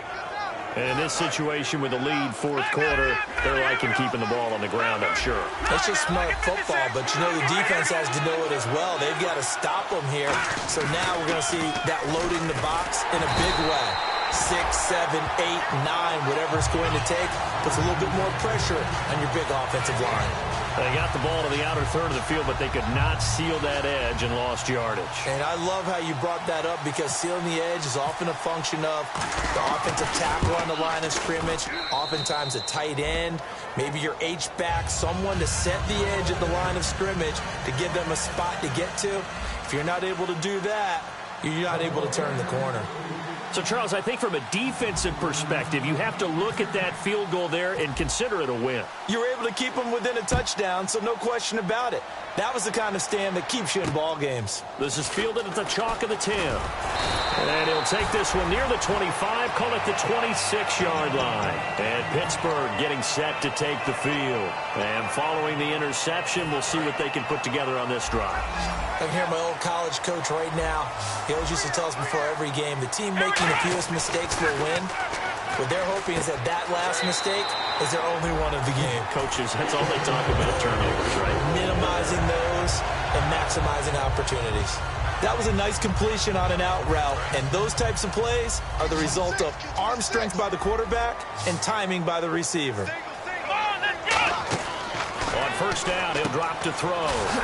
And in this situation with the lead 4th quarter, they're liking keeping the ball on the ground, I'm sure. It's just smart football, but you know the defense has to know it as well. They've got to stop them here. So now we're going to see that loading the box in a big way. 6, 7, 8, 9, whatever it's going to take, puts a little bit more pressure on your big offensive line. They got the ball to the outer third of the field, but they could not seal that edge and lost yardage. And I love how you brought that up, because sealing the edge is often a function of the offensive tackle on the line of scrimmage, oftentimes a tight end, maybe your H-back, someone to set the edge at the line of scrimmage to give them a spot to get to. If you're not able to do that, you're not able to turn the corner. So, Charles, I think from a defensive perspective, you have to look at that field goal there and consider it a win. You're able to keep them within a touchdown, so no question about it. That was the kind of stand that keeps you in ball games. This is fielded at the chalk of the 10. And he'll take this one near the 25, call it the 26-yard line. And Pittsburgh getting set to take the field. And following the interception, we'll see what they can put together on this drive. I can hear my old college coach right now. He always used to tell us before every game, the team making the fewest mistakes will win. What they're hoping is that last mistake is their only one of the game. Coaches, that's all they talk about, turnovers, right? Minimizing those and maximizing opportunities. That was a nice completion on an out route, and those types of plays are the result of arm strength by the quarterback and timing by the receiver. On 1st down, he'll drop to throw.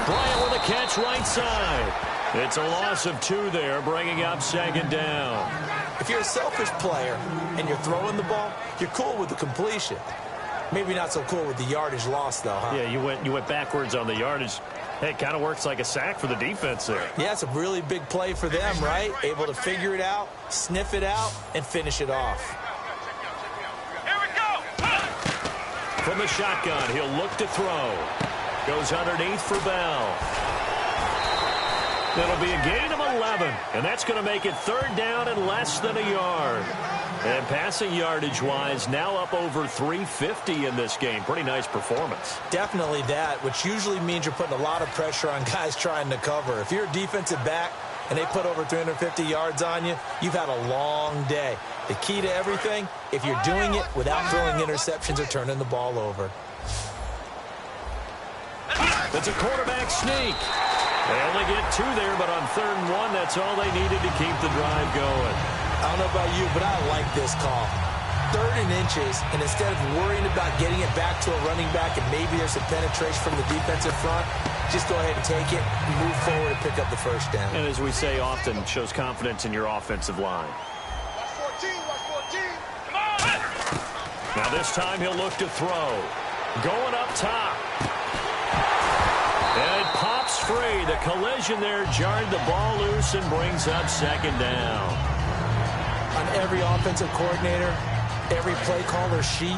Bryant with a catch right side. It's a loss of 2 there, bringing up 2nd down. If you're a selfish player and you're throwing the ball, you're cool with the completion. Maybe not so cool with the yardage loss, though, huh? Yeah, you went backwards on the yardage. Hey, it kind of works like a sack for the defense there. Yeah, it's a really big play for them, right? Able to figure it out, sniff it out, and finish it off. Here we go. From the shotgun, he'll look to throw. Goes underneath for Bell. It'll be a gain of 11, and that's going to make it 3rd down and less than a yard. And passing yardage-wise, now up over 350 in this game. Pretty nice performance. Definitely that, which usually means you're putting a lot of pressure on guys trying to cover. If you're a defensive back and they put over 350 yards on you, you've had a long day. The key to everything, if you're doing it without throwing interceptions or turning the ball over. It's a quarterback sneak. They only get 2 there, but on 3rd and 1, that's all they needed to keep the drive going. I don't know about you, but I like this call. 3rd and inches, and instead of worrying about getting it back to a running back and maybe there's some penetration from the defensive front, just go ahead and take it, move forward, and pick up the 1st down. And as we say often, shows confidence in your offensive line. Watch 14, watch 14. Come on. Now this time he'll look to throw. Going up top. And it pops free. The collision there jarred the ball loose and brings up 2nd down. On every offensive coordinator, every play caller sheet,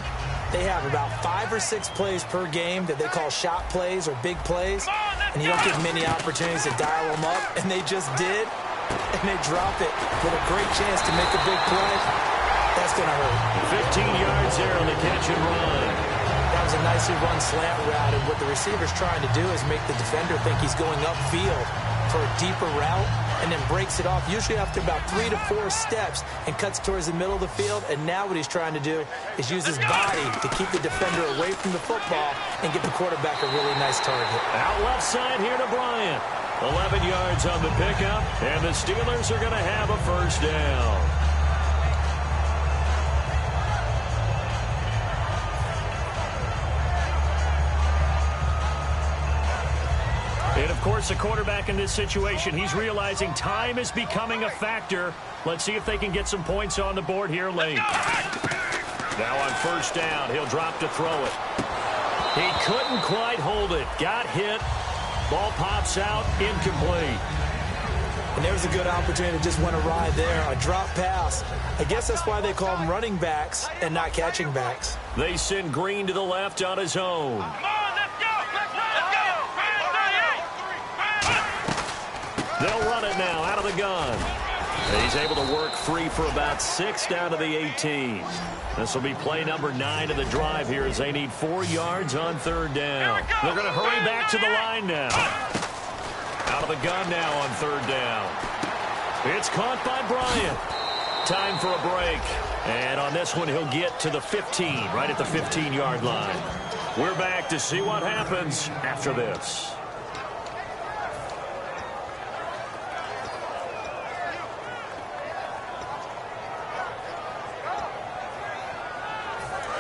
they have about 5 or 6 plays per game that they call shot plays or big plays, and you don't get many opportunities to dial them up, and they just did, and they drop it with a great chance to make a big play. That's going to hurt. 15 yards there on the catch and run. That was a nicely run slant route, and what the receiver's trying to do is make the defender think he's going upfield for a deeper route, and then breaks it off, usually after about 3 to 4 steps, and cuts towards the middle of the field. And now what he's trying to do is use his body to keep the defender away from the football and give the quarterback a really nice target. Out left side here to Bryant. 11 yards on the pickup, and the Steelers are going to have a 1st down. And, of course, the quarterback in this situation, he's realizing time is becoming a factor. Let's see if they can get some points on the board here late. Now on first down, he'll drop to throw it. He couldn't quite hold it. Got hit. Ball pops out, incomplete. And there's a good opportunity to just went awry there. A drop pass. I guess that's why they call them running backs and not catching backs. They send Green to the left on his own. They'll run it now out of the gun. And he's able to work free for about 6 down to the 18. This will be play number 9 of the drive here as they need 4 yards on third down. They're going to hurry back to the line now. Out of the gun now on third down. It's caught by Bryant. Time for a break. And on this one, he'll get to the 15, right at the 15-yard line. We're back to see what happens after this.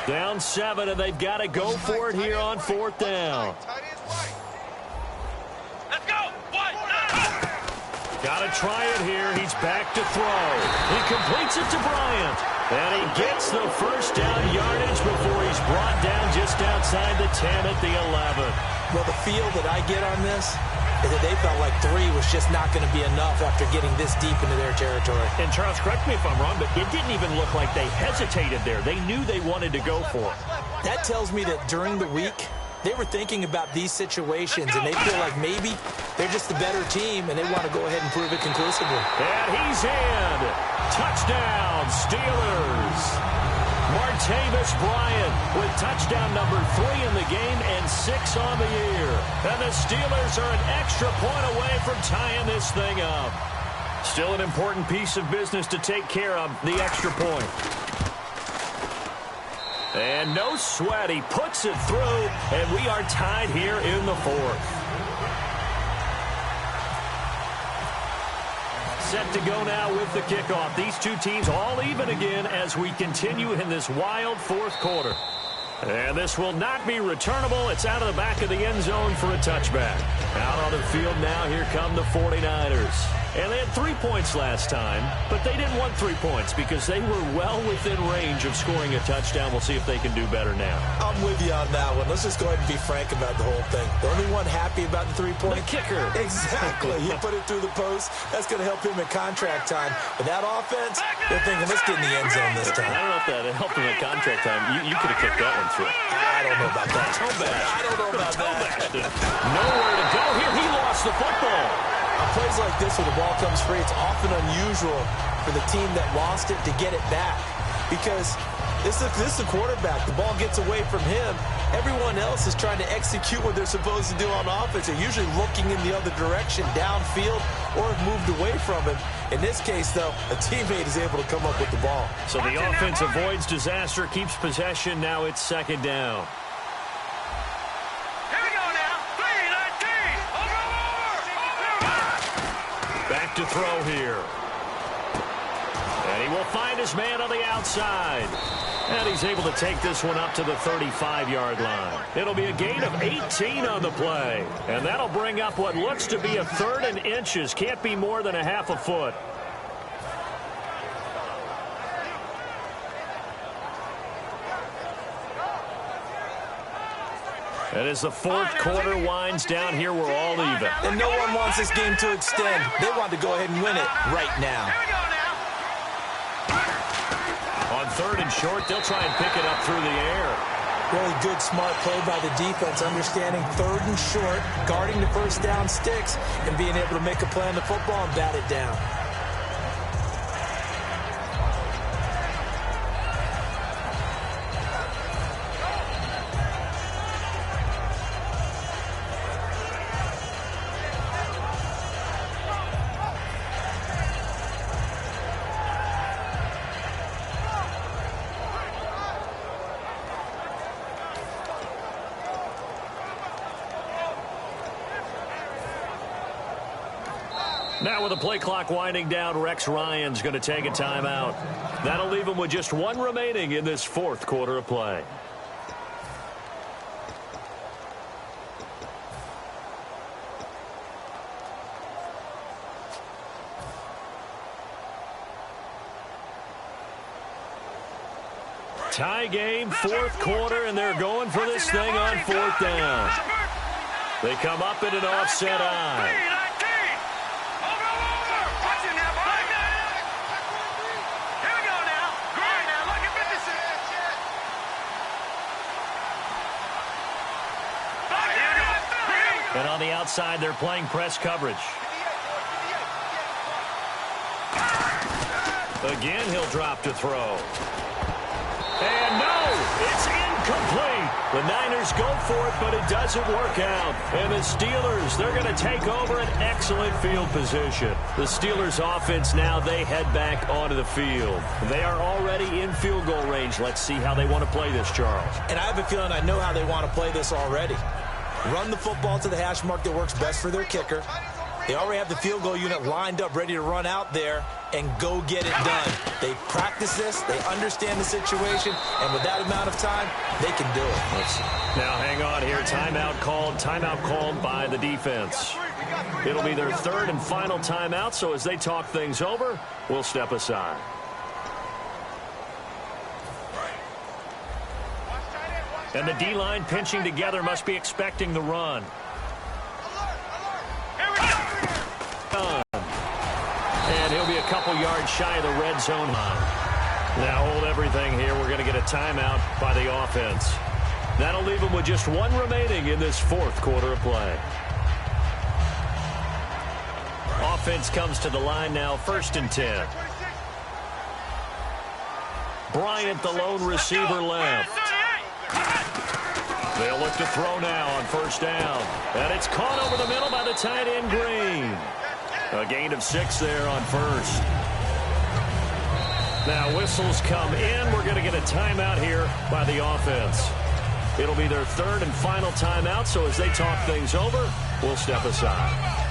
Down 7, and they've got to go for it here on fourth down. Let's go. Got to try it here. He's back to throw. He completes it to Bryant. And he gets the first down yardage before he's brought down just outside the 10 at the 11. Well, the feel that I get on this is that they felt like 3 was just not going to be enough after getting this deep into their territory. And Charles, correct me if I'm wrong, but it didn't even look like they hesitated there. They knew they wanted to go for it. That tells me that during the week, they were thinking about these situations, and they feel like maybe they're just the better team, and they want to go ahead and prove it conclusively. And he's in. Touchdown, Steelers. Martavis Bryant with touchdown number 3 in the game and 6 on the year. And the Steelers are an extra point away from tying this thing up. Still an important piece of business to take care of, the extra point. And no sweat, he puts it through, and we are tied here in the 4th. Set to go now with the kickoff. These two teams all even again as we continue in this wild 4th quarter. And this will not be returnable. It's out of the back of the end zone for a touchback. Out on the field now, here come the 49ers. And they had 3 points last time, but they didn't want 3 points because they were well within range of scoring a touchdown. We'll see if they can do better now. I'm with you on that one. Let's just go ahead and be frank about the whole thing. The only one happy about the 3-point? The kicker. Exactly. He put it through the post. That's going to help him in contract time. But that offense, they're thinking, let's get in the end zone this time. I don't know if that helped him in contract time. You could have kicked that one through. I don't know about that. I don't know about that. Nowhere to go here. He lost the football. On plays like this where the ball comes free, it's often unusual for the team that lost it to get it back. Because this is the quarterback. The ball gets away from him. Everyone else is trying to execute what they're supposed to do on offense. They're usually looking in the other direction, downfield, or have moved away from him. In this case, though, a teammate is able to come up with the ball. So the offense avoids disaster, keeps possession. Now it's 2nd down. Back to throw here. And he will find his man on the outside. And he's able to take this one up to the 35-yard line. It'll be a gain of 18 on the play. And that'll bring up what looks to be a 3rd and inches. Can't be more than a half a foot. And as the 4th quarter winds down here, we're all even. And no one wants this game to extend. They want to go ahead and win it right now. On 3rd and short, they'll try and pick it up through the air. Really good, smart play by the defense, understanding 3rd and short, guarding the first down sticks, and being able to make a play on the football and bat it down. Now with the play clock winding down, Rex Ryan's going to take a timeout. That'll leave him with just 1 remaining in this 4th quarter of play. Tie game, fourth quarter, and they're going for this thing on fourth down. They come up in an offset eye. And on the outside, they're playing press coverage. Again, he'll drop to throw. And no, it's incomplete. The Niners go for it, but it doesn't work out. And the Steelers, they're going to take over an excellent field position. The Steelers offense now, they head back onto the field. They are already in field goal range. Let's see how they want to play this, Charles. And I have a feeling I know how they want to play this already. Run the football to the hash mark that works best for their kicker. They already have the field goal unit lined up, ready to run out there and go get it done. They practice this. They understand the situation. And with that amount of time, they can do it. Now, hang on here. Timeout called by the defense. It'll be their third and final timeout, so as they talk things over, we'll step aside. And the D-line pinching together must be expecting the run. And he'll be a couple yards shy of the red zone line. Now hold everything here. We're going to get a timeout by the offense. That'll leave them with just one remaining in this fourth quarter of play. Offense comes to the line now, 1st and 10. Bryant, the lone receiver, left. They'll look to throw now on 1st down. And it's caught over the middle by the tight end, Green. A gain of 6 there on 1st. Now whistles come in. We're going to get a timeout here by the offense. It'll be their third and final timeout, so as they talk things over, we'll step aside.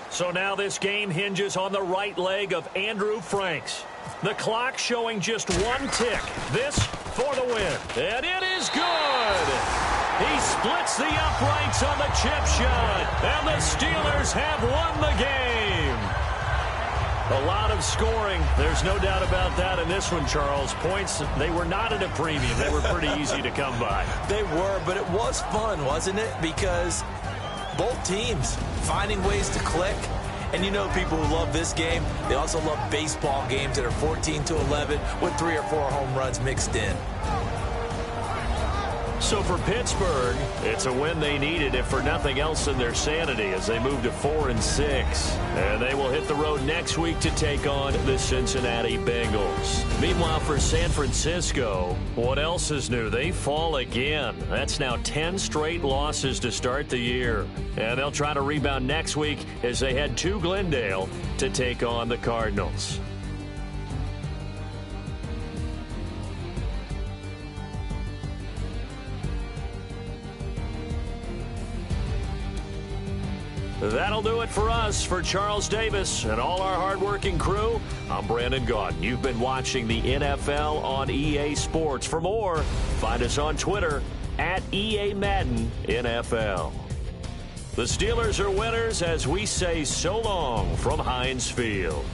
So now this game hinges on the right leg of Andrew Franks. The clock showing just one tick. This for the win. And it is good. He splits the uprights on the chip shot. And the Steelers have won the game. A lot of scoring. There's no doubt about that in this one, Charles. Points, they were not at a premium. They were pretty easy to come by. They were, but it was fun, wasn't it? Because both teams finding ways to click. And you know people who love this game, they also love baseball games that are 14-11 with 3 or 4 home runs mixed in. So for Pittsburgh, it's a win they needed, if for nothing else than their sanity, as they move to 4-6. And they will hit the road next week to take on the Cincinnati Bengals. Meanwhile, for San Francisco, what else is new? They fall again. That's now 10 straight losses to start the year. And they'll try to rebound next week as they head to Glendale to take on the Cardinals. That'll do it for us. For Charles Davis and all our hardworking crew, I'm Brandon Gaudin. You've been watching the NFL on EA Sports. For more, find us on Twitter at EA Madden NFL. The Steelers are winners as we say so long from Heinz Field.